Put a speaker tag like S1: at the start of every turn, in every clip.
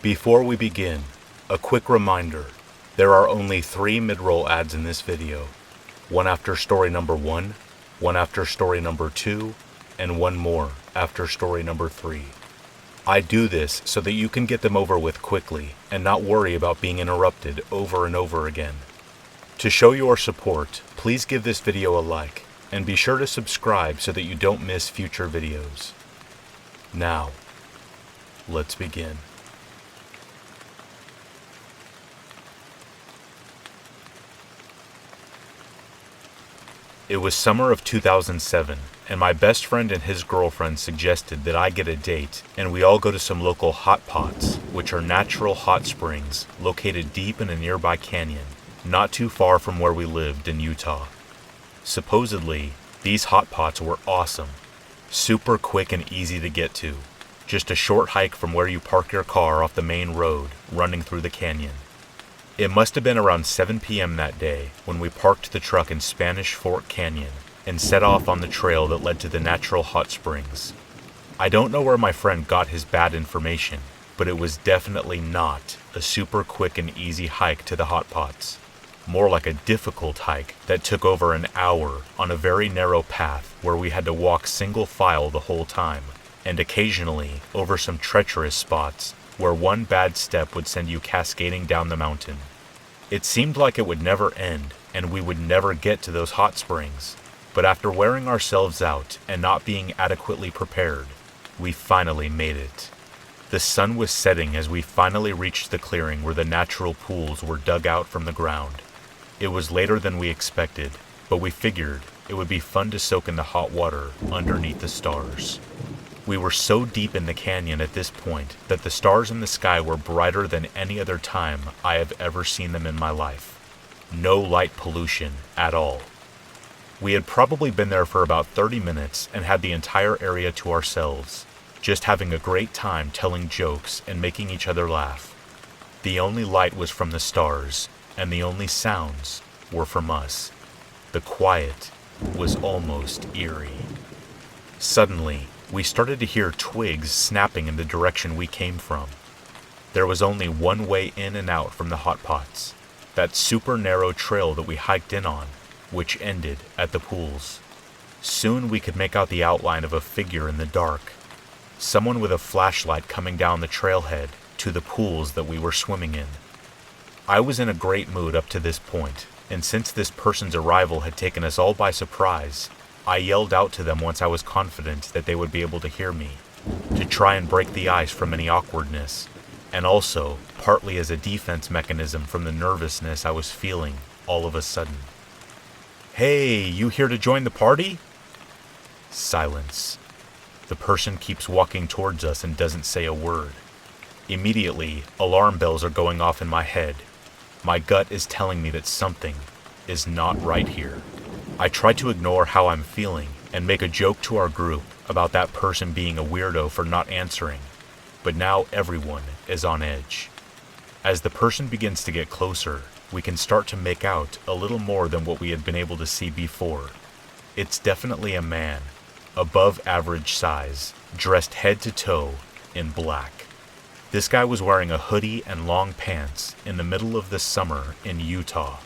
S1: Before we begin, a quick reminder. There are only 3 mid-roll ads in this video. One after story number 1, one after story number 2, and one more after story number 3. I do this so that you can get them over with quickly and not worry about being interrupted over and over again. To show your support, please give this video a like and be sure to subscribe so that you don't miss future videos. Now, let's begin. It was summer of 2007, and my best friend and his girlfriend suggested that I get a date and we all go to some local hot pots, which are natural hot springs located deep in a nearby canyon, not too far from where we lived in Utah. Supposedly, these hot pots were awesome, super quick and easy to get to, just a short hike from where you park your car off the main road running through the canyon. It must have been around 7 p.m. that day when we parked the truck in Spanish Fork Canyon and set off on the trail that led to the natural hot springs. I don't know where my friend got his bad information, but it was definitely not a super quick and easy hike to the hot pots. More like a difficult hike that took over an hour on a very narrow path where we had to walk single file the whole time, and occasionally over some treacherous spots where one bad step would send you cascading down the mountain. It seemed like it would never end, and we would never get to those hot springs. But after wearing ourselves out and not being adequately prepared, we finally made it. The sun was setting as we finally reached the clearing where the natural pools were dug out from the ground. It was later than we expected, but we figured it would be fun to soak in the hot water underneath the stars. We were so deep in the canyon at this point that the stars in the sky were brighter than any other time I have ever seen them in my life. No light pollution at all. We had probably been there for about 30 minutes and had the entire area to ourselves, just having a great time telling jokes and making each other laugh. The only light was from the stars, and the only sounds were from us. The quiet was almost eerie. Suddenly, we started to hear twigs snapping in the direction we came from. There was only one way in and out from the hot pots, that super narrow trail that we hiked in on, which ended at the pools. Soon we could make out the outline of a figure in the dark, someone with a flashlight coming down the trailhead to the pools that we were swimming in. I was in a great mood up to this point, and since this person's arrival had taken us all by surprise, I yelled out to them once I was confident that they would be able to hear me, to try and break the ice from any awkwardness, and also partly as a defense mechanism from the nervousness I was feeling all of a sudden. "Hey, you here to join the party?" Silence. The person keeps walking towards us and doesn't say a word. Immediately, alarm bells are going off in my head. My gut is telling me that something is not right here. I try to ignore how I'm feeling and make a joke to our group about that person being a weirdo for not answering, but now everyone is on edge. As the person begins to get closer, we can start to make out a little more than what we had been able to see before. It's definitely a man, above average size, dressed head to toe in black. This guy was wearing a hoodie and long pants in the middle of the summer in Utah.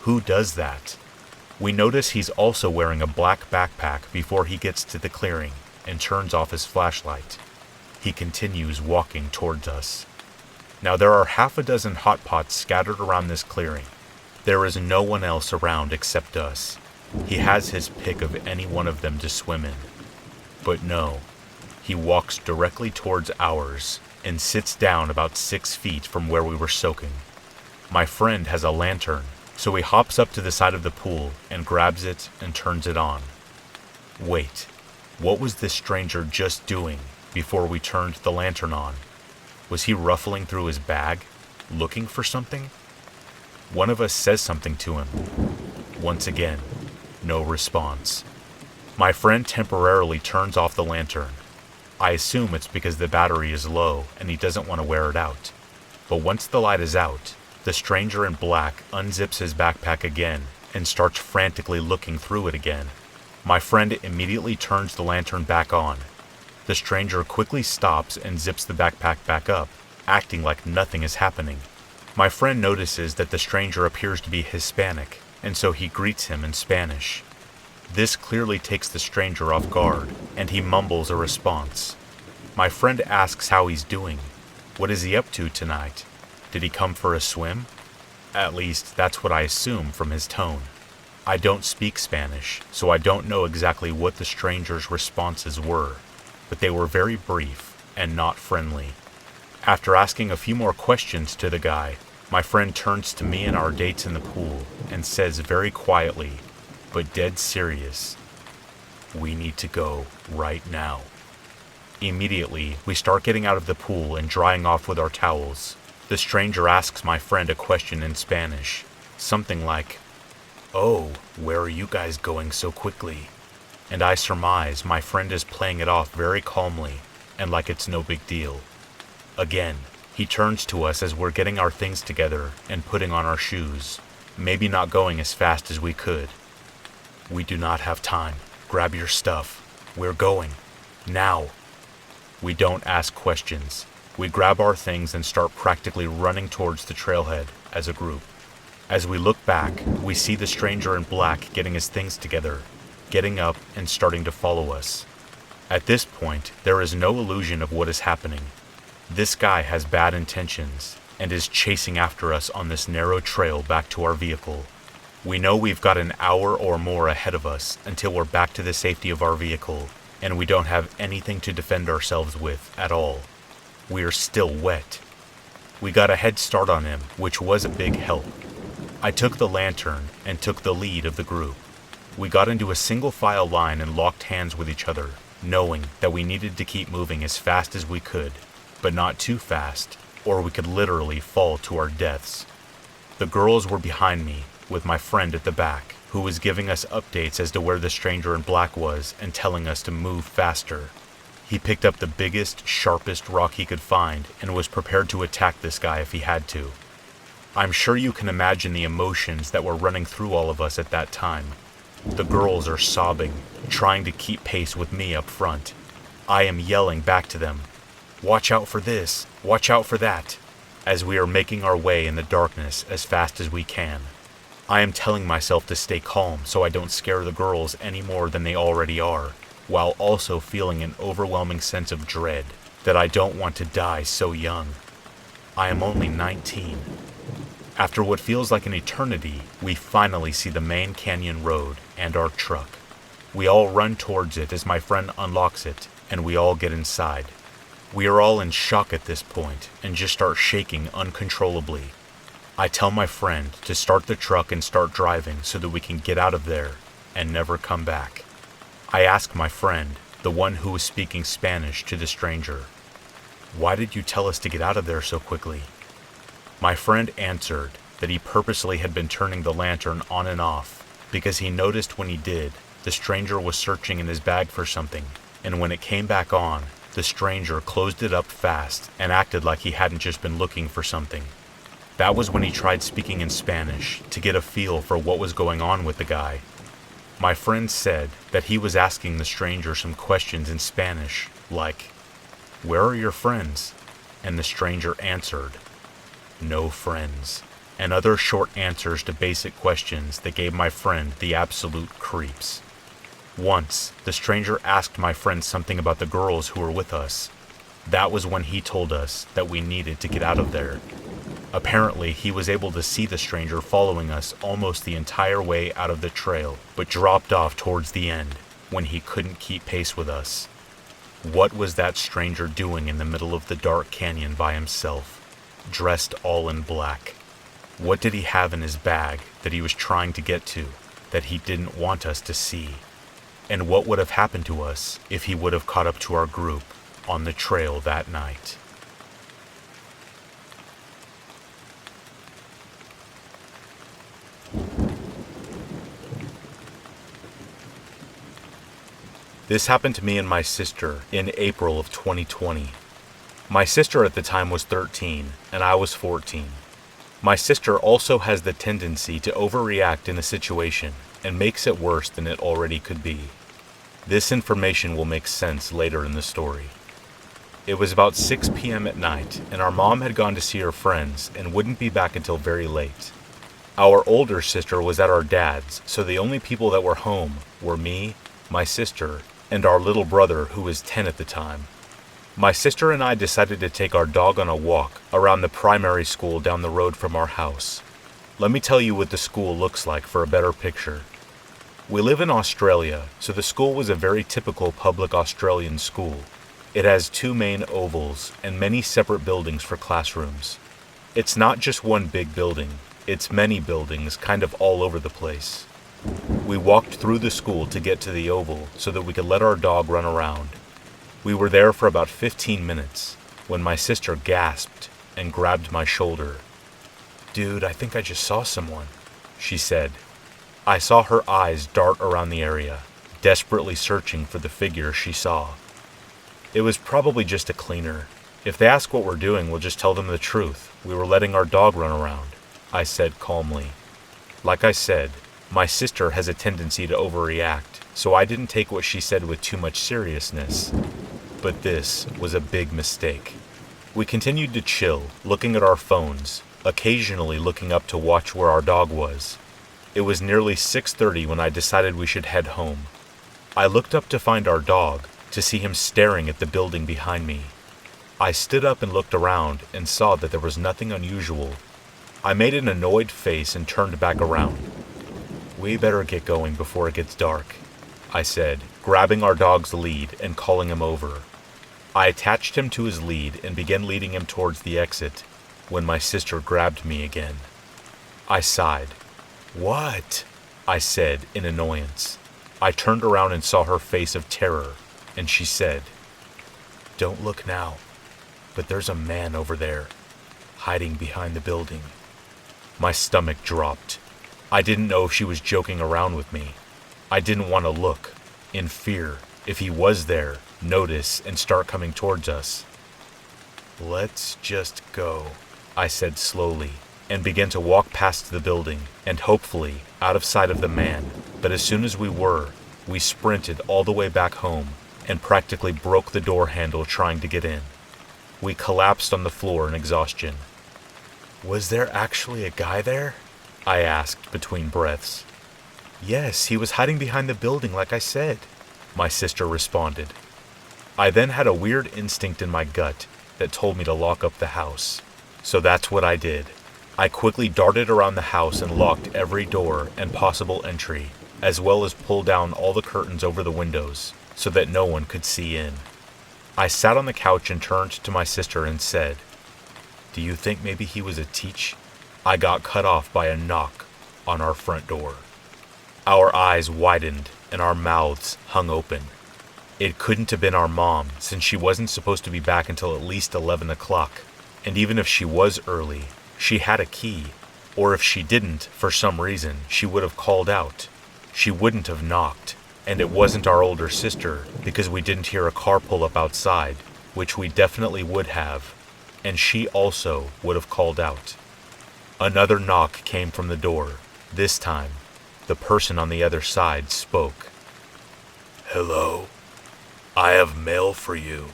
S1: Who does that? We notice he's also wearing a black backpack before he gets to the clearing and turns off his flashlight. He continues walking towards us. Now there are half a dozen hot pots scattered around this clearing. There is no one else around except us. He has his pick of any one of them to swim in. But no, he walks directly towards ours and sits down about 6 feet from where we were soaking. My friend has a lantern, so he hops up to the side of the pool and grabs it and turns it on. Wait, what was this stranger just doing before we turned the lantern on? Was he ruffling through his bag, looking for something? One of us says something to him. Once again, no response. My friend temporarily turns off the lantern. I assume it's because the battery is low and he doesn't want to wear it out. But once the light is out, the stranger in black unzips his backpack again and starts frantically looking through it again. My friend immediately turns the lantern back on. The stranger quickly stops and zips the backpack back up, acting like nothing is happening. My friend notices that the stranger appears to be Hispanic, and so he greets him in Spanish. This clearly takes the stranger off guard, and he mumbles a response. My friend asks how he's doing. What is he up to tonight? Did he come for a swim? At least, that's what I assume from his tone. I don't speak Spanish, so I don't know exactly what the stranger's responses were, but they were very brief and not friendly. After asking a few more questions to the guy, my friend turns to me and our dates in the pool and says very quietly, but dead serious, "We need to go right now." Immediately, we start getting out of the pool and drying off with our towels. The stranger asks my friend a question in Spanish, something like, "Oh, where are you guys going so quickly?" And I surmise my friend is playing it off very calmly and like it's no big deal. Again, he turns to us as we're getting our things together and putting on our shoes, maybe not going as fast as we could. "We do not have time. Grab your stuff. We're going. Now." We don't ask questions. We grab our things and start practically running towards the trailhead as a group. As we look back, we see the stranger in black getting his things together, getting up and starting to follow us. At this point, there is no illusion of what is happening. This guy has bad intentions and is chasing after us on this narrow trail back to our vehicle. We know we've got an hour or more ahead of us until we're back to the safety of our vehicle, and we don't have anything to defend ourselves with at all. We are still wet. We got a head start on him, which was a big help. I took the lantern and took the lead of the group. We got into a single file line and locked hands with each other, knowing that we needed to keep moving as fast as we could, but not too fast, or we could literally fall to our deaths. The girls were behind me, with my friend at the back, who was giving us updates as to where the stranger in black was and telling us to move faster. He picked up the biggest, sharpest rock he could find and was prepared to attack this guy if he had to. I'm sure you can imagine the emotions that were running through all of us at that time. The girls are sobbing, trying to keep pace with me up front. I am yelling back to them, "Watch out for this, watch out for that," as we are making our way in the darkness as fast as we can. I am telling myself to stay calm so I don't scare the girls any more than they already are, while also feeling an overwhelming sense of dread that I don't want to die so young. I am only 19. After what feels like an eternity, we finally see the main canyon road and our truck. We all run towards it as my friend unlocks it, and we all get inside. We are all in shock at this point and just start shaking uncontrollably. I tell my friend to start the truck and start driving so that we can get out of there and never come back. I ask my friend, the one who was speaking Spanish to the stranger, "Why did you tell us to get out of there so quickly?" My friend answered that he purposely had been turning the lantern on and off because he noticed when he did, the stranger was searching in his bag for something, and when it came back on, the stranger closed it up fast and acted like he hadn't just been looking for something. That was when he tried speaking in Spanish to get a feel for what was going on with the guy. My friend said that he was asking the stranger some questions in Spanish, like, "Where are your friends?" And the stranger answered, "No friends," and other short answers to basic questions that gave my friend the absolute creeps. Once, the stranger asked my friend something about the girls who were with us. That was when he told us that we needed to get out of there. Apparently, he was able to see the stranger following us almost the entire way out of the trail, but dropped off towards the end, when he couldn't keep pace with us. What was that stranger doing in the middle of the dark canyon by himself, dressed all in black? What did he have in his bag that he was trying to get to, that he didn't want us to see? And what would have happened to us if he would have caught up to our group on the trail that night? This happened to me and my sister in April of 2020. My sister at the time was 13 and I was 14. My sister also has the tendency to overreact in a situation and makes it worse than it already could be. This information will make sense later in the story. It was about 6 p.m. at night, and our mom had gone to see her friends and wouldn't be back until very late. Our older sister was at our dad's, so the only people that were home were me, my sister, and our little brother who was 10 at the time. My sister and I decided to take our dog on a walk around the primary school down the road from our house. Let me tell you what the school looks like for a better picture. We live in Australia, so the school was a very typical public Australian school. It has 2 main ovals and many separate buildings for classrooms. It's not just one big building, it's many buildings kind of all over the place. We walked through the school to get to the oval so that we could let our dog run around. We were there for about 15 minutes when my sister gasped and grabbed my shoulder. "Dude, I think I just saw someone," she said. I saw her eyes dart around the area, desperately searching for the figure she saw. It was probably just a cleaner. If they ask what we're doing, we'll just tell them the truth. We were letting our dog run around, I said calmly. Like I said, my sister has a tendency to overreact, so I didn't take what she said with too much seriousness. But this was a big mistake. We continued to chill, looking at our phones, occasionally looking up to watch where our dog was. It was nearly 6:30 when I decided we should head home. I looked up to find our dog, to see him staring at the building behind me. I stood up and looked around and saw that there was nothing unusual. I made an annoyed face and turned back around. "We better get going before it gets dark," I said, grabbing our dog's lead and calling him over. I attached him to his lead and began leading him towards the exit when my sister grabbed me again. I sighed. "What?" I said in annoyance. I turned around and saw her face of terror, and she said, "Don't look now, but there's a man over there, hiding behind the building." My stomach dropped. I didn't know if she was joking around with me. I didn't want to look, in fear, if he was there, notice and start coming towards us. "Let's just go," I said slowly, and began to walk past the building and hopefully out of sight of the man. But as soon as we sprinted all the way back home and practically broke the door handle trying to get in. We collapsed on the floor in exhaustion. "Was there actually a guy there?" I asked between breaths. "Yes, he was hiding behind the building like I said," my sister responded. I then had a weird instinct in my gut that told me to lock up the house. So that's what I did. I quickly darted around the house and locked every door and possible entry, as well as pulled down all the curtains over the windows so that no one could see in. I sat on the couch and turned to my sister and said, "Do you think maybe he was a teach?" I got cut off by a knock on our front door. Our eyes widened and our mouths hung open. It couldn't have been our mom, since she wasn't supposed to be back until at least 11 o'clock. And even if she was early, she had a key. Or if she didn't, for some reason, she would have called out. She wouldn't have knocked. And it wasn't our older sister, because we didn't hear a car pull up outside, which we definitely would have. And she also would have called out. Another knock came from the door. This time, the person on the other side spoke. "Hello? I have mail for you."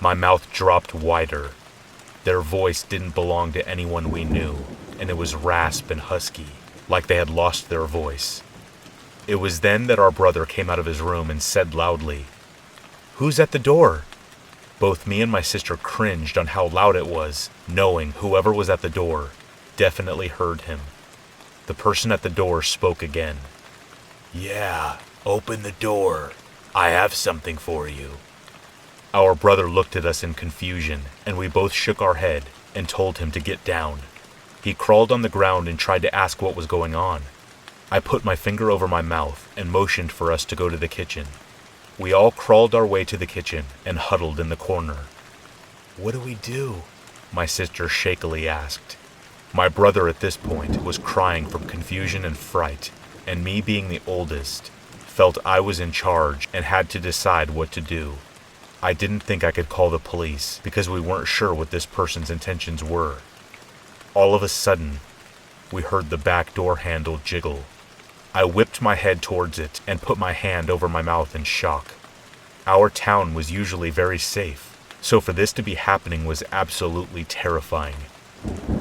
S1: My mouth dropped wider. Their voice didn't belong to anyone we knew, and it was rasp and husky, like they had lost their voice. It was then that our brother came out of his room and said loudly, "Who's at the door?" Both me and my sister cringed on how loud it was, knowing whoever was at the door definitely heard him. The person at the door spoke again. "Yeah, open the door. I have something for you." Our brother looked at us in confusion, and we both shook our head and told him to get down. He crawled on the ground and tried to ask what was going on. I put my finger over my mouth and motioned for us to go to the kitchen. We all crawled our way to the kitchen and huddled in the corner. "What do we do?" my sister shakily asked. My brother at this point was crying from confusion and fright, and me being the oldest, felt I was in charge and had to decide what to do. I didn't think I could call the police because we weren't sure what this person's intentions were. All of a sudden, we heard the back door handle jiggle. I whipped my head towards it and put my hand over my mouth in shock. Our town was usually very safe, so for this to be happening was absolutely terrifying.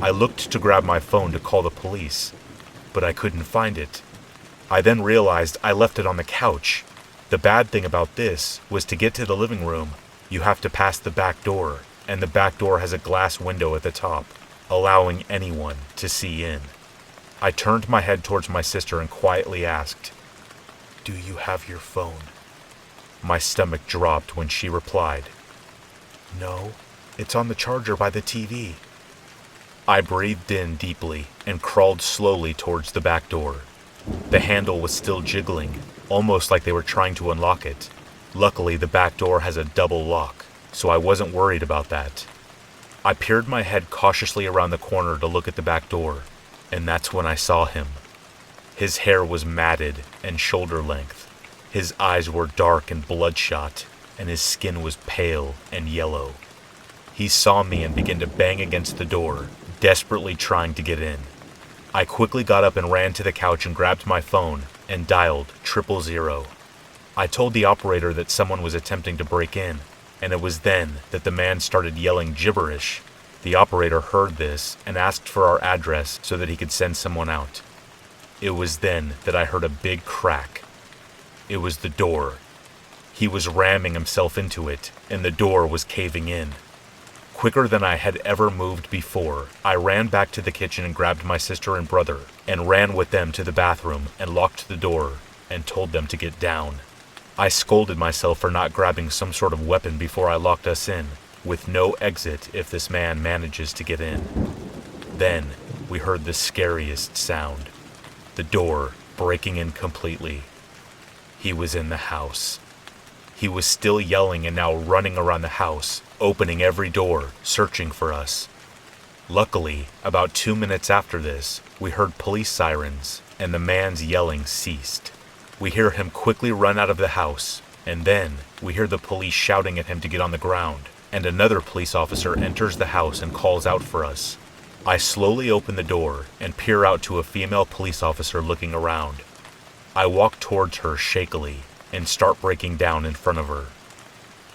S1: I looked to grab my phone to call the police, but I couldn't find it. I then realized I left it on the couch. The bad thing about this was to get to the living room, you have to pass the back door, and the back door has a glass window at the top, allowing anyone to see in. I turned my head towards my sister and quietly asked, "Do you have your phone?" My stomach dropped when she replied, "No, it's on the charger by the TV." I breathed in deeply and crawled slowly towards the back door. The handle was still jiggling, almost like they were trying to unlock it. Luckily, the back door has a double lock, so I wasn't worried about that. I peered my head cautiously around the corner to look at the back door, and that's when I saw him. His hair was matted and shoulder length. His eyes were dark and bloodshot, and his skin was pale and yellow. He saw me and began to bang against the door, desperately trying to get in. I quickly got up and ran to the couch and grabbed my phone and dialed 000. I told the operator that someone was attempting to break in, and it was then that the man started yelling gibberish. The operator heard this and asked for our address so that he could send someone out. It was then that I heard a big crack. It was the door. He was ramming himself into it, and the door was caving in. Quicker than I had ever moved before, I ran back to the kitchen and grabbed my sister and brother, and ran with them to the bathroom and locked the door and told them to get down. I scolded myself for not grabbing some sort of weapon before I locked us in, with no exit if this man manages to get in. Then we heard the scariest sound, the door breaking in completely. He was in the house. He was still yelling and now running around the house, opening every door, searching for us. Luckily, about 2 minutes after this, we heard police sirens, and the man's yelling ceased. We hear him quickly run out of the house, and then we hear the police shouting at him to get on the ground, and another police officer enters the house and calls out for us. I slowly open the door and peer out to a female police officer looking around. I walk towards her shakily and start breaking down in front of her.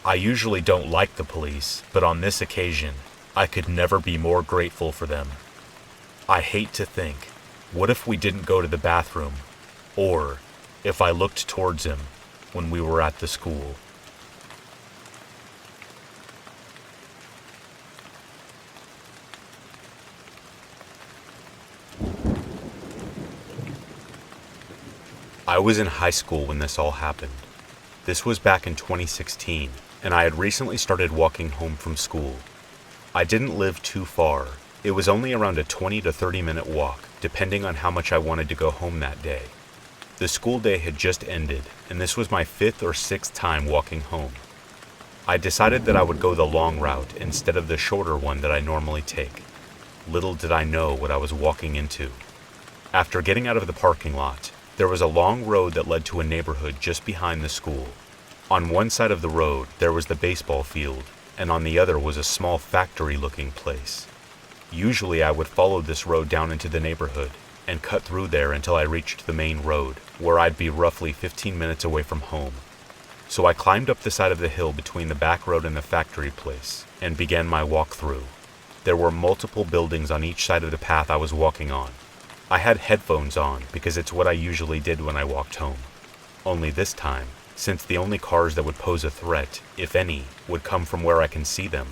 S1: I usually don't like the police, but on this occasion, I could never be more grateful for them. I hate to think, what if we didn't go to the bathroom? Or if I looked towards him when we were at the school? I was in high school when this all happened. This was back in 2016, and I had recently started walking home from school. I didn't live too far. It was only around a 20 to 30 minute walk, depending on how much I wanted to go home that day. The school day had just ended, and this was my 5th or 6th time walking home. I decided that I would go the long route instead of the shorter one that I normally take. Little did I know what I was walking into. After getting out of the parking lot, there was a long road that led to a neighborhood just behind the school. On one side of the road, there was the baseball field, and on the other was a small factory-looking place. Usually I would follow this road down into the neighborhood and cut through there until I reached the main road, where I'd be roughly 15 minutes away from home. So I climbed up the side of the hill between the back road and the factory place and began my walk through. There were multiple buildings on each side of the path I was walking on. I had headphones on because it's what I usually did when I walked home. Only this time, since the only cars that would pose a threat, if any, would come from where I can see them.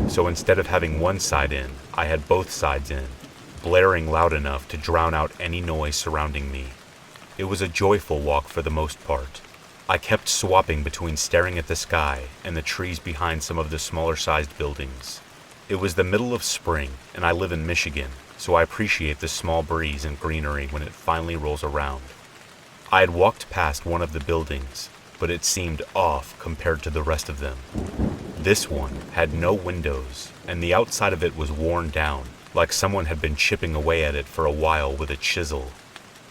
S1: So instead of having one side in, I had both sides in, blaring loud enough to drown out any noise surrounding me. It was a joyful walk for the most part. I kept swapping between staring at the sky and the trees behind some of the smaller-sized buildings. It was the middle of spring, and I live in Michigan, so I appreciate the small breeze and greenery when it finally rolls around. I had walked past one of the buildings, but it seemed off compared to the rest of them. This one had no windows, and the outside of it was worn down, like someone had been chipping away at it for a while with a chisel.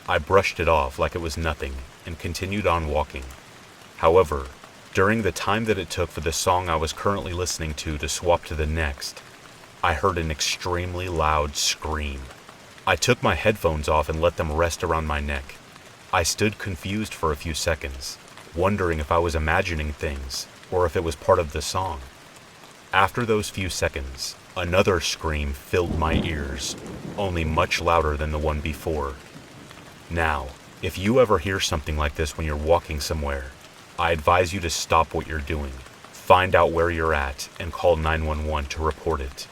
S1: I brushed it off like it was nothing, and continued on walking. However, during the time that it took for the song I was currently listening to swap to the next, I heard an extremely loud scream. I took my headphones off and let them rest around my neck. I stood confused for a few seconds, wondering if I was imagining things or if it was part of the song. After those few seconds, another scream filled my ears, only much louder than the one before. Now, if you ever hear something like this when you're walking somewhere, I advise you to stop what you're doing, find out where you're at, and call 911 to report it.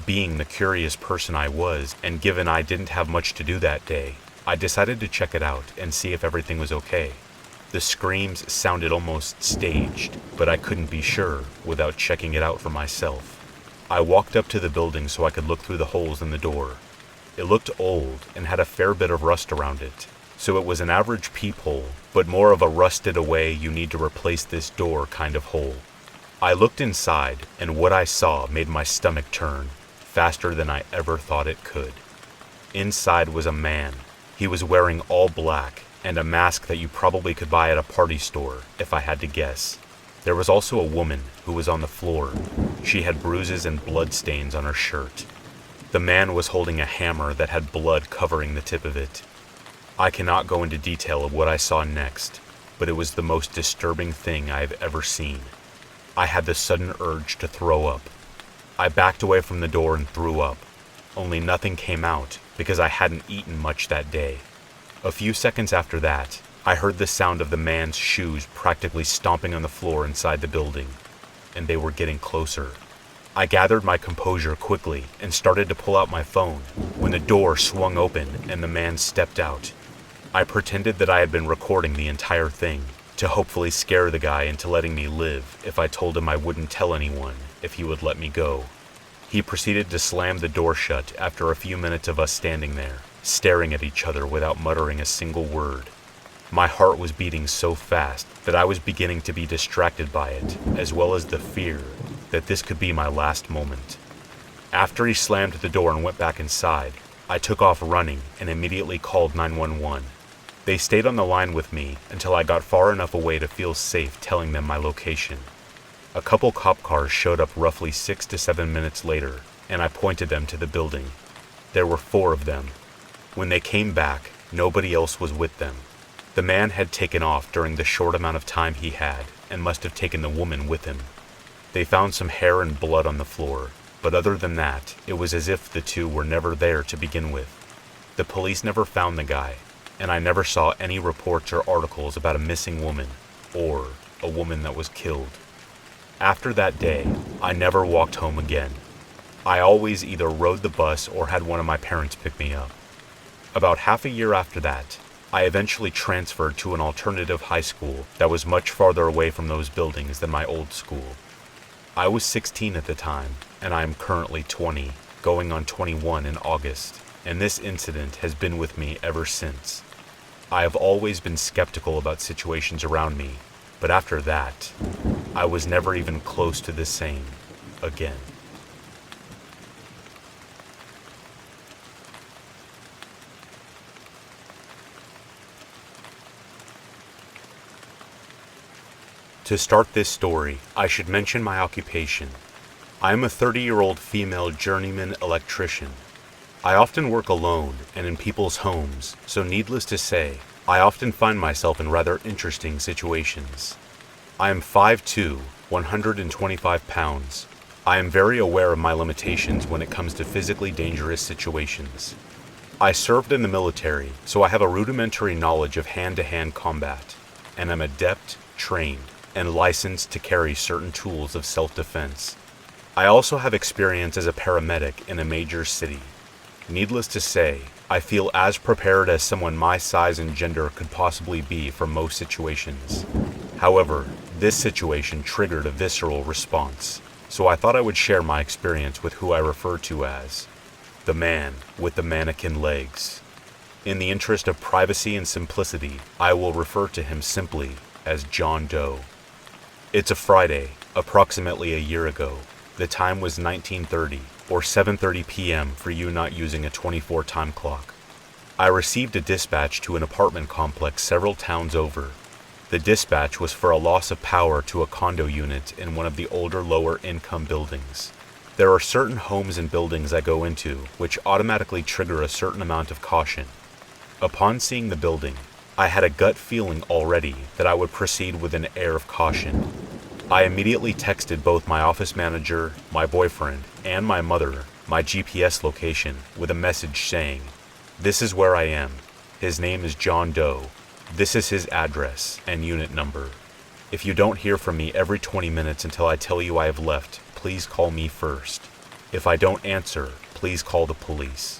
S1: Being the curious person I was, and given I didn't have much to do that day, I decided to check it out and see if everything was okay. The screams sounded almost staged, but I couldn't be sure without checking it out for myself. I walked up to the building so I could look through the holes in the door. It looked old and had a fair bit of rust around it, so it was an average peephole, but more of a rusted away you need to replace this door kind of hole. I looked inside, and what I saw made my stomach turn, faster than I ever thought it could. Inside was a man. He was wearing all black, and a mask that you probably could buy at a party store, if I had to guess. There was also a woman who was on the floor. She had bruises and blood stains on her shirt. The man was holding a hammer that had blood covering the tip of it. I cannot go into detail of what I saw next, but it was the most disturbing thing I have ever seen. I had the sudden urge to throw up. I backed away from the door and threw up, only nothing came out because I hadn't eaten much that day. A few seconds after that, I heard the sound of the man's shoes practically stomping on the floor inside the building, and they were getting closer. I gathered my composure quickly and started to pull out my phone when the door swung open and the man stepped out. I pretended that I had been recording the entire thing to hopefully scare the guy into letting me live if I told him I wouldn't tell anyone if he would let me go. He proceeded to slam the door shut after a few minutes of us standing there, staring at each other without muttering a single word. My heart was beating so fast that I was beginning to be distracted by it, as well as the fear that this could be my last moment. After he slammed the door and went back inside, I took off running and immediately called 911. They stayed on the line with me until I got far enough away to feel safe telling them my location. A couple cop cars showed up roughly 6 to 7 minutes later, and I pointed them to the building. There were 4 of them. When they came back, nobody else was with them. The man had taken off during the short amount of time he had, and must have taken the woman with him. They found some hair and blood on the floor, but other than that, it was as if the two were never there to begin with. The police never found the guy, and I never saw any reports or articles about a missing woman, or a woman that was killed. After that day, I never walked home again. I always either rode the bus or had one of my parents pick me up. About half a year after that, I eventually transferred to an alternative high school that was much farther away from those buildings than my old school. I was 16 at the time, and I am currently 20, going on 21 in August, and this incident has been with me ever since. I have always been skeptical about situations around me, but after that, I was never even close to the same again. To start this story, I should mention my occupation. I am a 30-year-old female journeyman electrician. I often work alone and in people's homes, so needless to say, I often find myself in rather interesting situations. I am 5'2", 125 pounds. I am very aware of my limitations when it comes to physically dangerous situations. I served in the military, so I have a rudimentary knowledge of hand-to-hand combat, and am adept, trained, and licensed to carry certain tools of self-defense. I also have experience as a paramedic in a major city. Needless to say, I feel as prepared as someone my size and gender could possibly be for most situations. However, this situation triggered a visceral response, so I thought I would share my experience with who I refer to as the man with the mannequin legs. In the interest of privacy and simplicity, I will refer to him simply as John Doe. It's a Friday, approximately a year ago. The time was 19:30, or 7:30 p.m. for you not using a 24 time clock. I received a dispatch to an apartment complex several towns over. The dispatch was for a loss of power to a condo unit in one of the older lower income buildings. There are certain homes and buildings I go into which automatically trigger a certain amount of caution. Upon seeing the building, I had a gut feeling already that I would proceed with an air of caution. I immediately texted both my office manager, my boyfriend, and my mother my GPS location with a message saying, "This is where I am. His name is John Doe. This is his address and unit number. If you don't hear from me every 20 minutes until I tell you I have left, please call me first. If I don't answer, please call the police."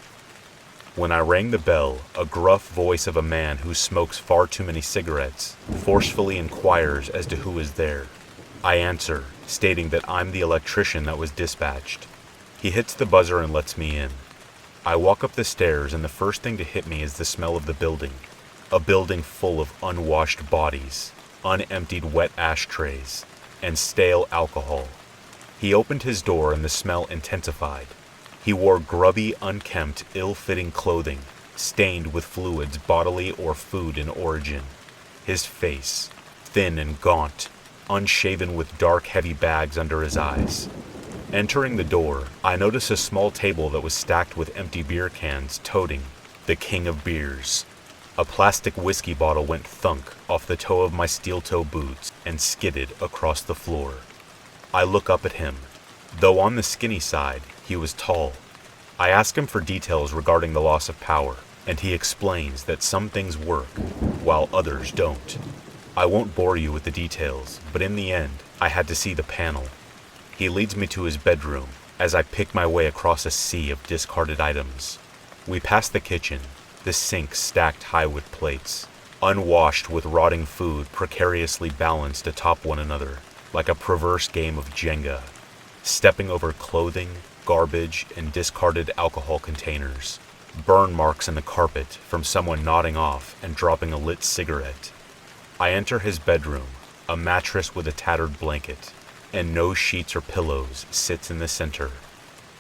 S1: When I rang the bell, a gruff voice of a man who smokes far too many cigarettes forcefully inquires as to who is there. I answer, stating that I'm the electrician that was dispatched. He hits the buzzer and lets me in. I walk up the stairs and the first thing to hit me is the smell of the building. A building full of unwashed bodies, unemptied wet ashtrays, and stale alcohol. He opened his door and the smell intensified. He wore grubby, unkempt, ill-fitting clothing, stained with fluids bodily or food in origin. His face, thin and gaunt, unshaven with dark, heavy bags under his eyes. Entering the door, I noticed a small table that was stacked with empty beer cans toting the king of beers. A plastic whiskey bottle went thunk off the toe of my steel-toe boots and skidded across the floor. I look up at him. Though on the skinny side, he was tall. I ask him for details regarding the loss of power, and he explains that some things work, while others don't. I won't bore you with the details, but in the end, I had to see the panel. He leads me to his bedroom, as I pick my way across a sea of discarded items. We pass the kitchen, the sink stacked high with plates, unwashed with rotting food precariously balanced atop one another, like a perverse game of Jenga, stepping over clothing, garbage, and discarded alcohol containers, burn marks in the carpet from someone nodding off and dropping a lit cigarette. I enter his bedroom, a mattress with a tattered blanket, and no sheets or pillows sits in the center.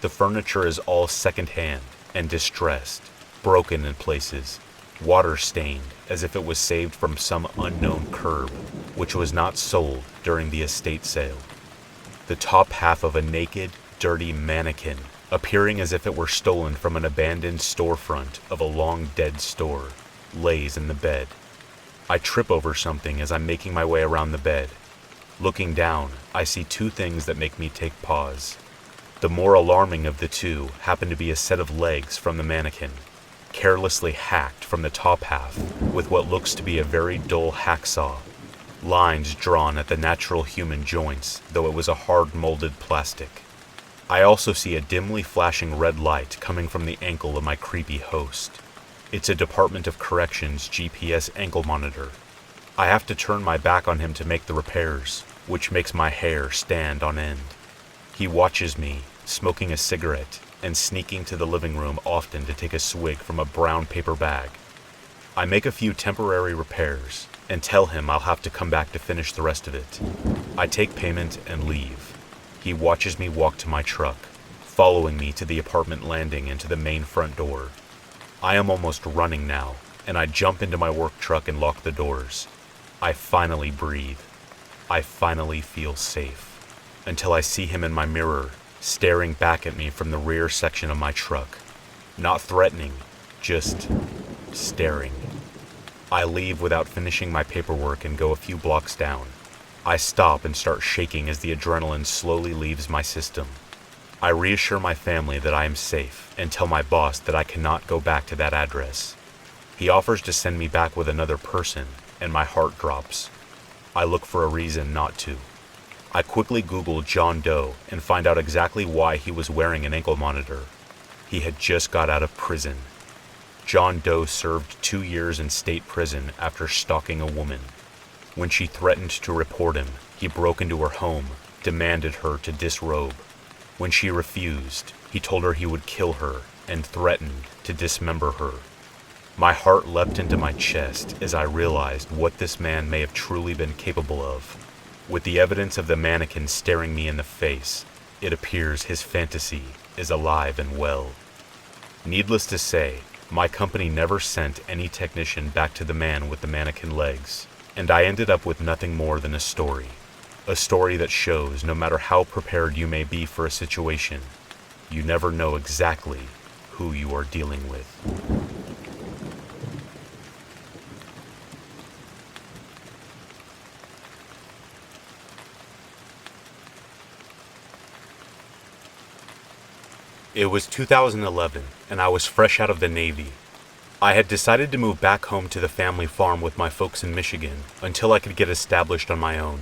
S1: The furniture is all second-hand and distressed, broken in places, water-stained as if it was saved from some unknown curb, which was not sold during the estate sale. The top half of a naked, dirty mannequin, appearing as if it were stolen from an abandoned storefront of a long-dead store, lays in the bed. I trip over something as I'm making my way around the bed. Looking down, I see two things that make me take pause. The more alarming of the two happen to be a set of legs from the mannequin, carelessly hacked from the top half with what looks to be a very dull hacksaw, lines drawn at the natural human joints, though it was a hard-molded plastic. I also see a dimly flashing red light coming from the ankle of my creepy host. It's a Department of Corrections GPS ankle monitor. I have to turn my back on him to make the repairs, which makes my hair stand on end. He watches me, smoking a cigarette, and sneaking to the living room often to take a swig from a brown paper bag. I make a few temporary repairs, and tell him I'll have to come back to finish the rest of it. I take payment and leave. He watches me walk to my truck, following me to the apartment landing and to the main front door. I am almost running now, and I jump into my work truck and lock the doors. I finally breathe. I finally feel safe, until I see him in my mirror, staring back at me from the rear section of my truck. Not threatening, just staring. I leave without finishing my paperwork and go a few blocks down. I stop and start shaking as the adrenaline slowly leaves my system. I reassure my family that I am safe and tell my boss that I cannot go back to that address. He offers to send me back with another person, and my heart drops. I look for a reason not to. I quickly Google John Doe and find out exactly why he was wearing an ankle monitor. He had just got out of prison. John Doe served 2 years in state prison after stalking a woman. When she threatened to report him, he broke into her home, demanded her to disrobe. When she refused, he told her he would kill her and threatened to dismember her. My heart leapt into my chest as I realized what this man may have truly been capable of. With the evidence of the mannequin staring me in the face, it appears his fantasy is alive and well. Needless to say, my company never sent any technician back to the man with the mannequin legs, and I ended up with nothing more than a story. A story that shows no matter how prepared you may be for a situation, you never know exactly who you are dealing with. It was 2011, and I was fresh out of the Navy. I had decided to move back home to the family farm with my folks in Michigan until I could get established on my own.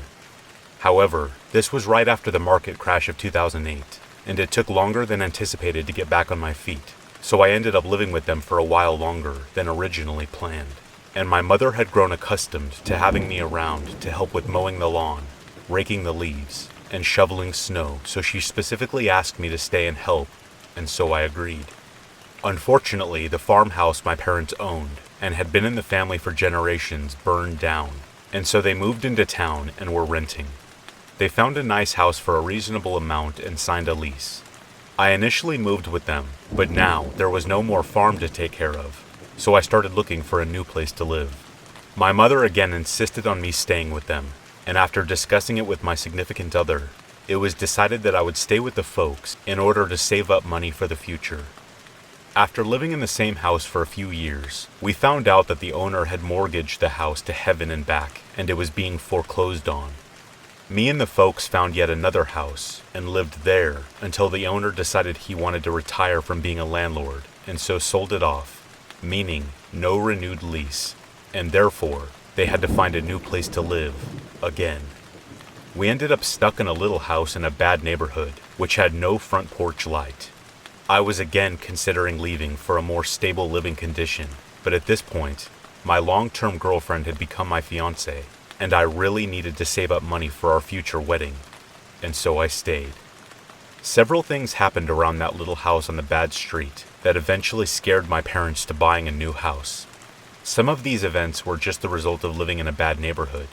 S1: However, this was right after the market crash of 2008, and it took longer than anticipated to get back on my feet, so I ended up living with them for a while longer than originally planned. And my mother had grown accustomed to having me around to help with mowing the lawn, raking the leaves, and shoveling snow, so she specifically asked me to stay and help, and so I agreed. Unfortunately, the farmhouse my parents owned and had been in the family for generations burned down, and so they moved into town and were renting. They found a nice house for a reasonable amount and signed a lease. I initially moved with them, but now there was no more farm to take care of, so I started looking for a new place to live. My mother again insisted on me staying with them, and after discussing it with my significant other, it was decided that I would stay with the folks in order to save up money for the future. After living in the same house for a few years, we found out that the owner had mortgaged the house to heaven and back, and it was being foreclosed on. Me and the folks found yet another house and lived there until the owner decided he wanted to retire from being a landlord, and so sold it off, meaning no renewed lease, and therefore they had to find a new place to live again. We ended up stuck in a little house in a bad neighborhood, which had no front porch light. I was again considering leaving for a more stable living condition, but at this point, my long-term girlfriend had become my fiancée, and I really needed to save up money for our future wedding, and so I stayed. Several things happened around that little house on the bad street that eventually scared my parents to buying a new house. Some of these events were just the result of living in a bad neighborhood.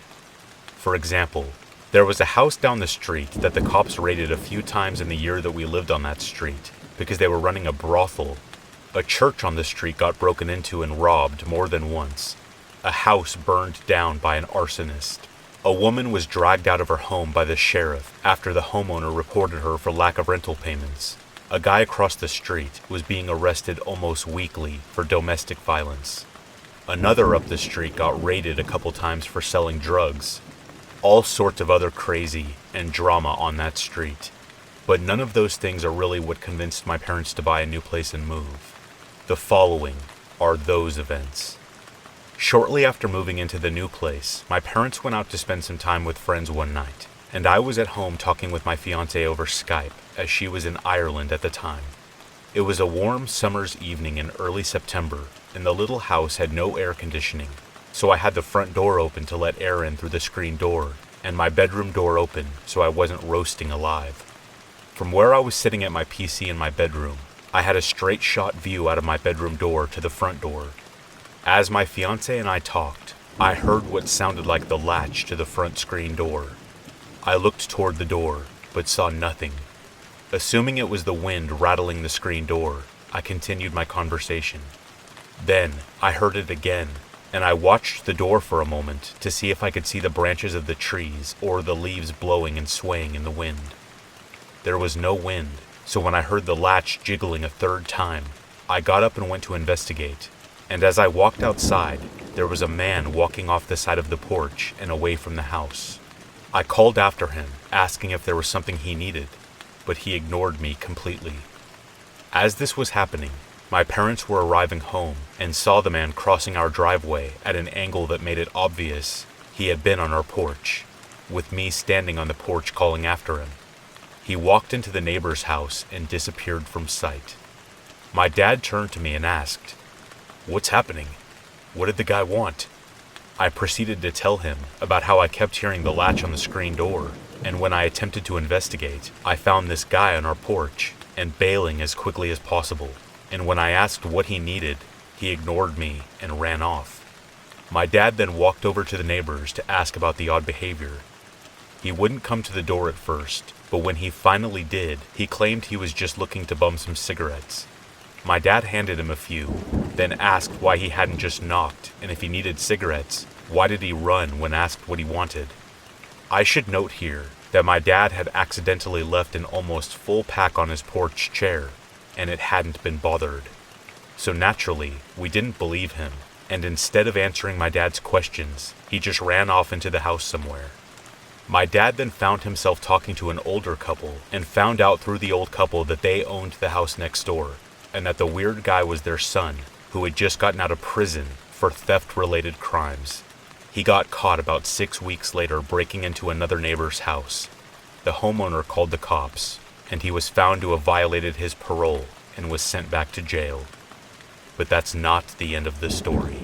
S1: For example, there was a house down the street that the cops raided a few times in the year that we lived on that street because they were running a brothel. A church on the street got broken into and robbed more than once. A house burned down by an arsonist. A woman was dragged out of her home by the sheriff after the homeowner reported her for lack of rental payments. A guy across the street was being arrested almost weekly for domestic violence. Another up the street got raided a couple times for selling drugs. All sorts of other crazy and drama on that street. But none of those things are really what convinced my parents to buy a new place and move. The following are those events. Shortly after moving into the new place, my parents went out to spend some time with friends one night, and I was at home talking with my fiancée over Skype, as she was in Ireland at the time. It was a warm summer's evening in early September, and the little house had no air conditioning, so I had the front door open to let air in through the screen door, and my bedroom door open so I wasn't roasting alive. From where I was sitting at my PC in my bedroom, I had a straight shot view out of my bedroom door to the front door. As my fiancé and I talked, I heard what sounded like the latch to the front screen door. I looked toward the door, but saw nothing. Assuming it was the wind rattling the screen door, I continued my conversation. Then I heard it again, and I watched the door for a moment to see if I could see the branches of the trees or the leaves blowing and swaying in the wind. There was no wind, so when I heard the latch jiggling a third time, I got up and went to investigate, and as I walked outside, there was a man walking off the side of the porch and away from the house. I called after him, asking if there was something he needed, but he ignored me completely. As this was happening, my parents were arriving home and saw the man crossing our driveway at an angle that made it obvious he had been on our porch, with me standing on the porch calling after him. He walked into the neighbor's house and disappeared from sight. My dad turned to me and asked, "What's happening? What did the guy want?" I proceeded to tell him about how I kept hearing the latch on the screen door, and when I attempted to investigate, I found this guy on our porch and bailing as quickly as possible, and when I asked what he needed, he ignored me and ran off. My dad then walked over to the neighbors to ask about the odd behavior. He wouldn't come to the door at first, but when he finally did, he claimed he was just looking to bum some cigarettes. My dad handed him a few, then asked why he hadn't just knocked, and if he needed cigarettes, why did he run when asked what he wanted? I should note here that my dad had accidentally left an almost full pack on his porch chair, and it hadn't been bothered. So naturally, we didn't believe him, and instead of answering my dad's questions, he just ran off into the house somewhere. My dad then found himself talking to an older couple and found out through the old couple that they owned the house next door, and that the weird guy was their son, who had just gotten out of prison for theft-related crimes. He got caught about 6 weeks later breaking into another neighbor's house. The homeowner called the cops, and he was found to have violated his parole and was sent back to jail. But that's not the end of the story.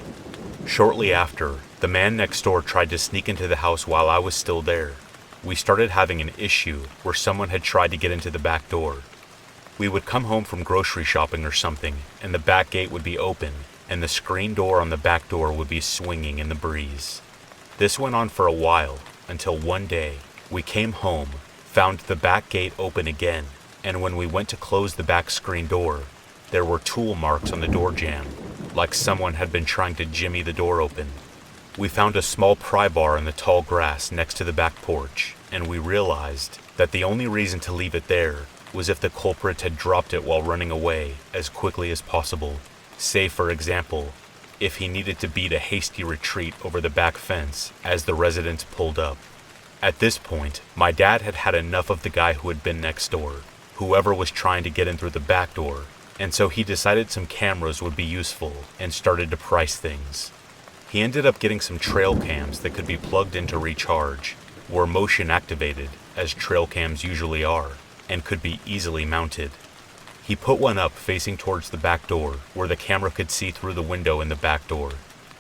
S1: Shortly after, the man next door tried to sneak into the house while I was still there. We started having an issue where someone had tried to get into the back door. We would come home from grocery shopping or something, and the back gate would be open, and the screen door on the back door would be swinging in the breeze. This went on for a while, until one day, we came home, found the back gate open again, and when we went to close the back screen door, there were tool marks on the door jamb, like someone had been trying to jimmy the door open. We found a small pry bar in the tall grass next to the back porch, and we realized that the only reason to leave it there was if the culprit had dropped it while running away as quickly as possible. Say, for example, if he needed to beat a hasty retreat over the back fence as the residents pulled up. At this point, my dad had had enough of the guy who had been next door, whoever was trying to get in through the back door, and so he decided some cameras would be useful and started to price things. He ended up getting some trail cams that could be plugged in to recharge, were motion activated, as trail cams usually are, and could be easily mounted. He put one up facing towards the back door, where the camera could see through the window in the back door,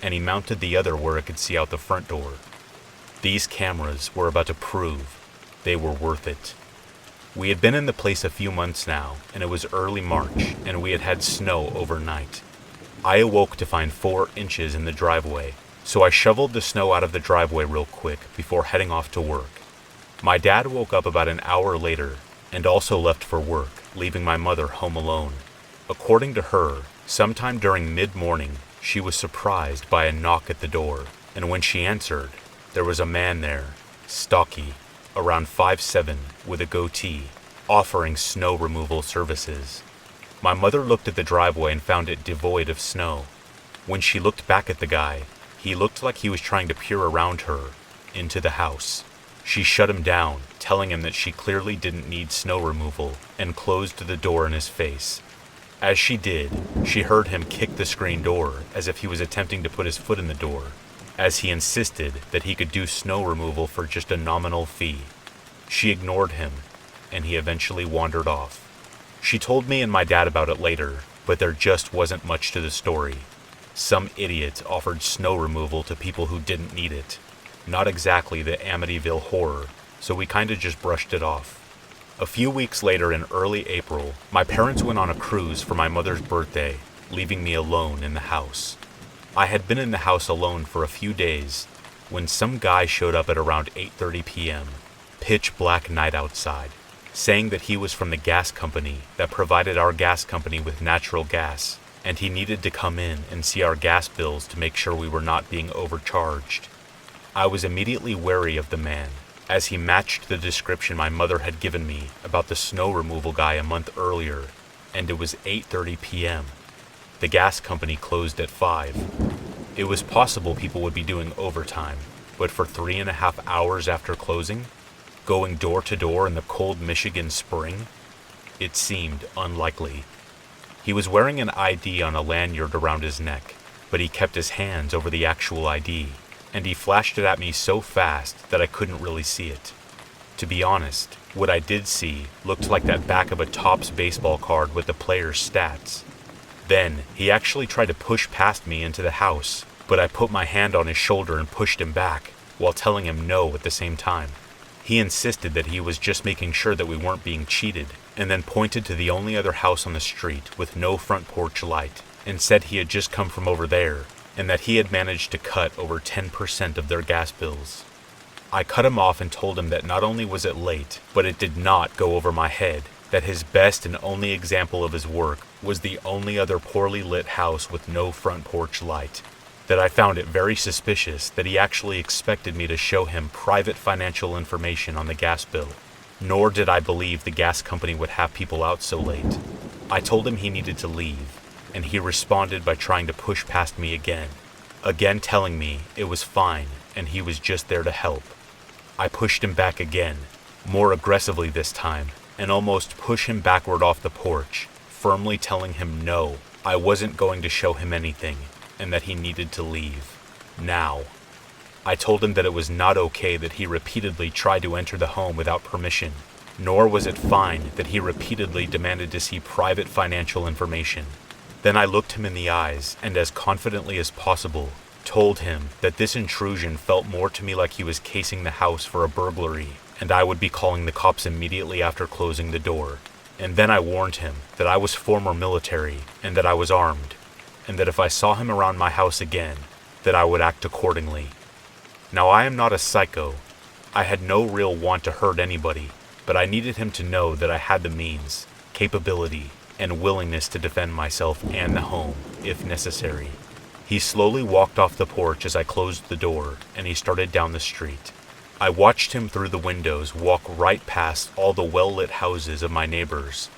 S1: and he mounted the other where it could see out the front door. These cameras were about to prove they were worth it. We had been in the place a few months now, and it was early March, and we had had snow overnight. I awoke to find 4 inches in the driveway, so I shoveled the snow out of the driveway real quick before heading off to work. My dad woke up about an hour later and also left for work, leaving my mother home alone. According to her, sometime during mid-morning, she was surprised by a knock at the door, and when she answered, there was a man there, stocky, around 5'7", with a goatee, offering snow removal services. My mother looked at the driveway and found it devoid of snow. When she looked back at the guy, he looked like he was trying to peer around her, into the house. She shut him down, telling him that she clearly didn't need snow removal, and closed the door in his face. As she did, she heard him kick the screen door as if he was attempting to put his foot in the door, as he insisted that he could do snow removal for just a nominal fee. She ignored him, and he eventually wandered off. She told me and my dad about it later, but there just wasn't much to the story. Some idiot offered snow removal to people who didn't need it. Not exactly the Amityville horror, so we kinda just brushed it off. A few weeks later in early April, my parents went on a cruise for my mother's birthday, leaving me alone in the house. I had been in the house alone for a few days when some guy showed up at around 8:30 p.m., pitch black night outside, saying that he was from the gas company that provided our gas company with natural gas, and he needed to come in and see our gas bills to make sure we were not being overcharged. I was immediately wary of the man, as he matched the description my mother had given me about the snow removal guy a month earlier, and it was 8:30 p.m. The gas company closed at 5. It was possible people would be doing overtime, but for 3.5 hours after closing, going door to door in the cold Michigan spring, it seemed unlikely. He was wearing an ID on a lanyard around his neck, but he kept his hands over the actual ID, and he flashed it at me so fast that I couldn't really see it. To be honest, what I did see looked like that back of a Topps baseball card with the player's stats. Then, he actually tried to push past me into the house, but I put my hand on his shoulder and pushed him back, while telling him no at the same time. He insisted that he was just making sure that we weren't being cheated, and then pointed to the only other house on the street with no front porch light, and said he had just come from over there, and that he had managed to cut over 10% of their gas bills. I cut him off and told him that not only was it late, but it did not go over my head, that his best and only example of his work was the only other poorly lit house with no front porch light. that I found it very suspicious that he actually expected me to show him private financial information on the gas bill. Nor did I believe the gas company would have people out so late. I told him he needed to leave, and he responded by trying to push past me again telling me it was fine and he was just there to help. I pushed him back again, more aggressively this time, and almost pushed him backward off the porch, firmly telling him no, I wasn't going to show him anything, and that he needed to leave. Now. I told him that it was not okay that he repeatedly tried to enter the home without permission, nor was it fine that he repeatedly demanded to see private financial information. Then I looked him in the eyes and, as confidently as possible, told him that this intrusion felt more to me like he was casing the house for a burglary, and I would be calling the cops immediately after closing the door. And then I warned him that I was former military and that I was armed, and that if I saw him around my house again, that I would act accordingly. Now, I am not a psycho. I had no real want to hurt anybody, but I needed him to know that I had the means, capability, and willingness to defend myself and the home, if necessary. He slowly walked off the porch as I closed the door, and he started down the street. I watched him through the windows walk right past all the well-lit houses of my neighbors.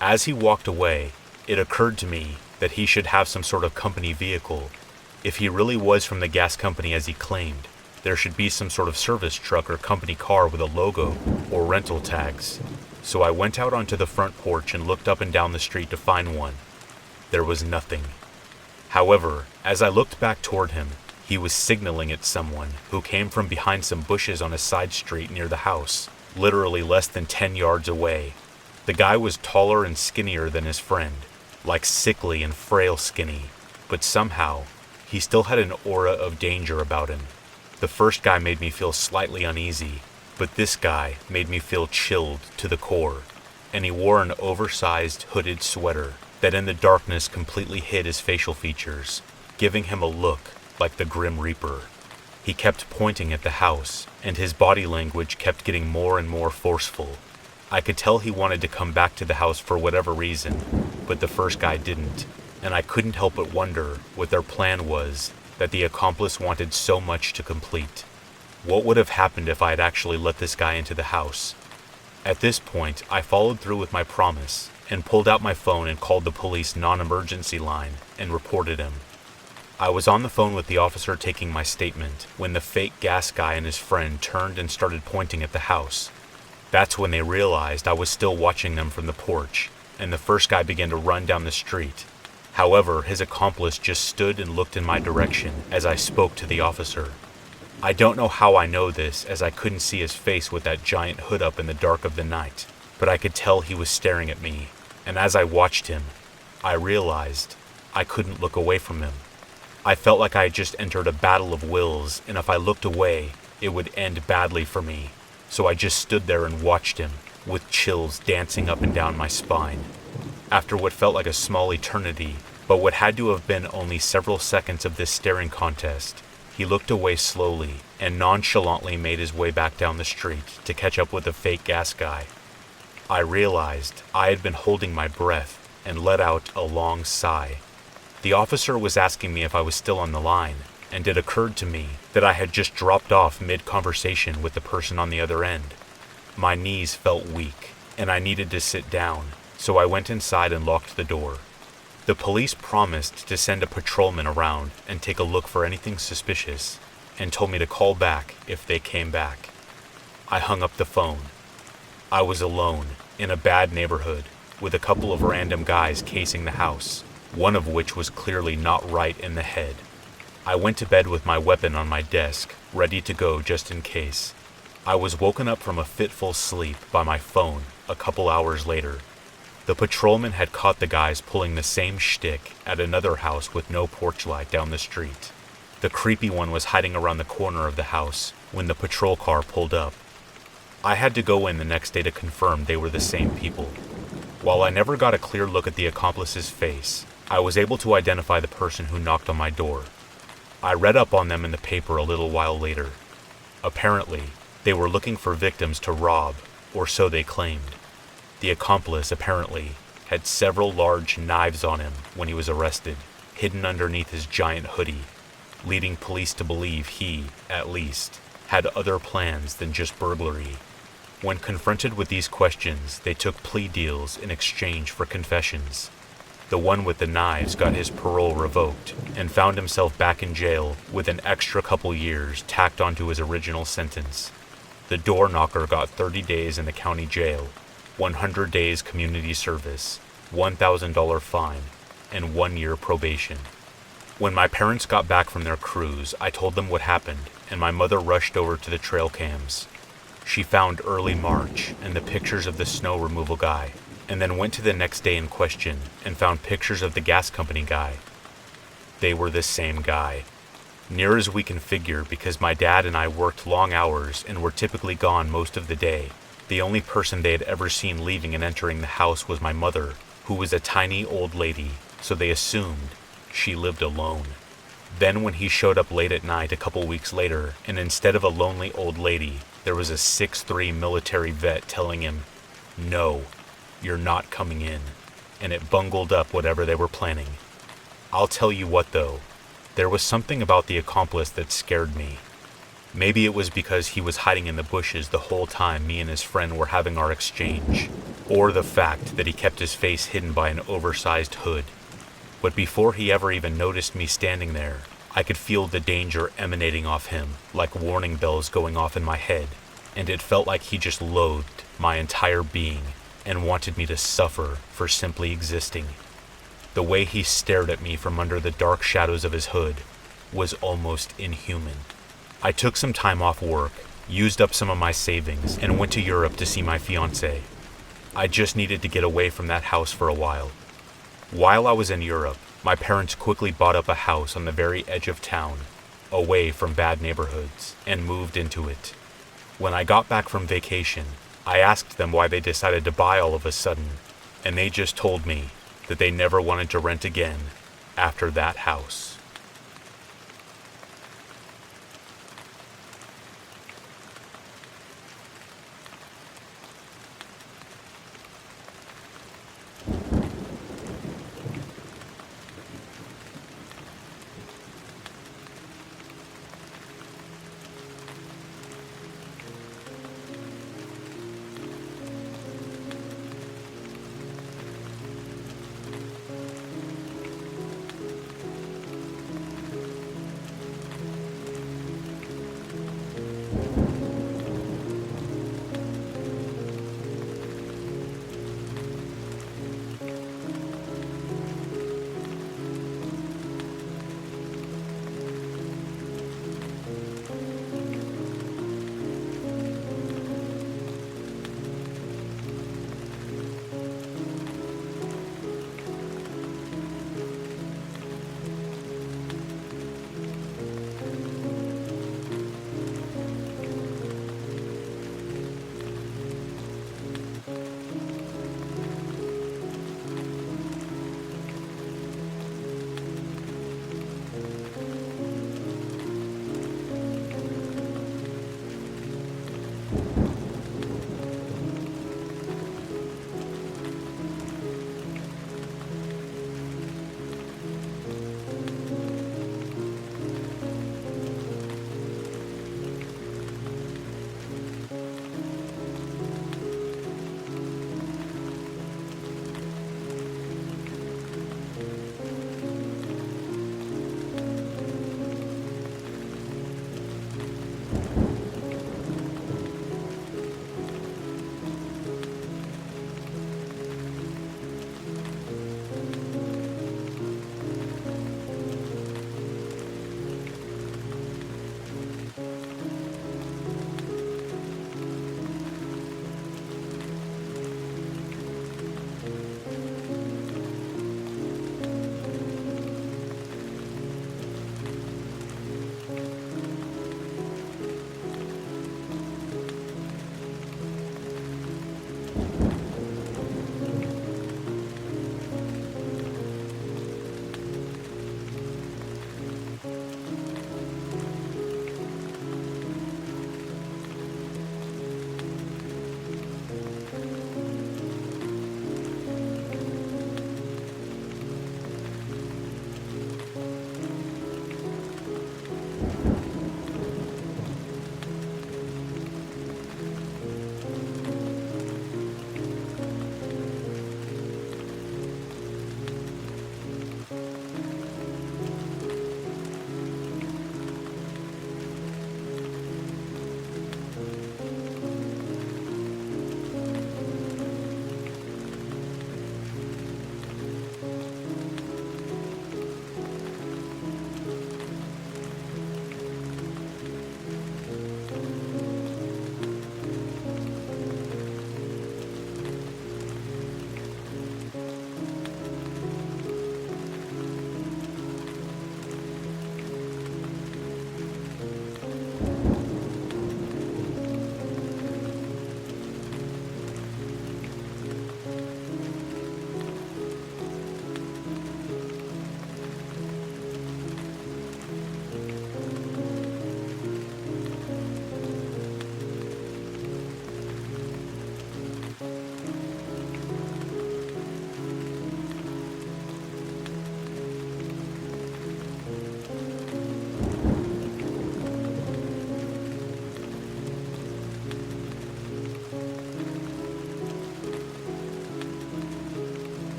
S1: As he walked away, it occurred to me that he should have some sort of company vehicle. If he really was from the gas company as he claimed, there should be some sort of service truck or company car with a logo or rental tags. So I went out onto the front porch and looked up and down the street to find one. There was nothing. However, as I looked back toward him, he was signaling at someone who came from behind some bushes on a side street near the house, literally less than 10 yards away. The guy was taller and skinnier than his friend, like sickly and frail skinny, but somehow, he still had an aura of danger about him. The first guy made me feel slightly uneasy, but this guy made me feel chilled to the core, and he wore an oversized hooded sweater that in the darkness completely hid his facial features, giving him a look like the Grim Reaper. He kept pointing at the house, and his body language kept getting more and more forceful. I could tell he wanted to come back to the house for whatever reason, but the first guy didn't, and I couldn't help but wonder what their plan was that the accomplice wanted so much to complete. What would have happened if I had actually let this guy into the house? At this point, I followed through with my promise and pulled out my phone and called the police non-emergency line and reported him. I was on the phone with the officer taking my statement when the fake gas guy and his friend turned and started pointing at the house. That's when they realized I was still watching them from the porch, and the first guy began to run down the street. However, his accomplice just stood and looked in my direction as I spoke to the officer. I don't know how I know this, as I couldn't see his face with that giant hood up in the dark of the night, but I could tell he was staring at me, and as I watched him, I realized I couldn't look away from him. I felt like I had just entered a battle of wills, and if I looked away, it would end badly for me, so I just stood there and watched him, with chills dancing up and down my spine. After what felt like a small eternity, but what had to have been only several seconds of this staring contest, he looked away slowly and nonchalantly made his way back down the street to catch up with the fake gas guy. I realized I had been holding my breath and let out a long sigh. The officer was asking me if I was still on the line, and it occurred to me that I had just dropped off mid-conversation with the person on the other end. My knees felt weak, and I needed to sit down, so I went inside and locked the door. The police promised to send a patrolman around and take a look for anything suspicious, and told me to call back if they came back. I hung up the phone. I was alone, in a bad neighborhood, with a couple of random guys casing the house, one of which was clearly not right in the head. I went to bed with my weapon on my desk, ready to go just in case. I was woken up from a fitful sleep by my phone a couple hours later. The patrolman had caught the guys pulling the same shtick at another house with no porch light down the street. The creepy one was hiding around the corner of the house when the patrol car pulled up. I had to go in the next day to confirm they were the same people. While I never got a clear look at the accomplice's face, I was able to identify the person who knocked on my door. I read up on them in the paper a little while later. Apparently, they were looking for victims to rob, or so they claimed. The accomplice, apparently, had several large knives on him when he was arrested, hidden underneath his giant hoodie. leading police to believe he, at least, had other plans than just burglary. When confronted with these questions, they took plea deals in exchange for confessions. The one with the knives got his parole revoked and found himself back in jail with an extra couple years tacked onto his original sentence. The door knocker got 30 days in the county jail, 100 days community service, $1,000 fine, and 1 year probation. When my parents got back from their cruise, I told them what happened, and my mother rushed over to the trail cams. She found early March and the pictures of the snow removal guy, and then went to the next day in question and found pictures of the gas company guy. They were the same guy. Near as we can figure, because my dad and I worked long hours and were typically gone most of the day, the only person they had ever seen leaving and entering the house was my mother, who was a tiny old lady, so they assumed she lived alone. Then when he showed up late at night a couple weeks later, and instead of a lonely old lady, there was a 6'3" military vet telling him, "No, you're not coming in," and it bungled up whatever they were planning. I'll tell you what though, there was something about the accomplice that scared me. Maybe it was because he was hiding in the bushes the whole time me and his friend were having our exchange, or the fact that he kept his face hidden by an oversized hood. But before he ever even noticed me standing there, I could feel the danger emanating off him, like warning bells going off in my head, and it felt like he just loathed my entire being and wanted me to suffer for simply existing. The way he stared at me from under the dark shadows of his hood was almost inhuman. I took some time off work, used up some of my savings, and went to Europe to see my fiancée. I just needed to get away from that house for a while. While I was in Europe, my parents quickly bought up a house on the very edge of town, away from bad neighborhoods, and moved into it. When I got back from vacation, I asked them why they decided to buy all of a sudden, and they just told me that they never wanted to rent again after that house.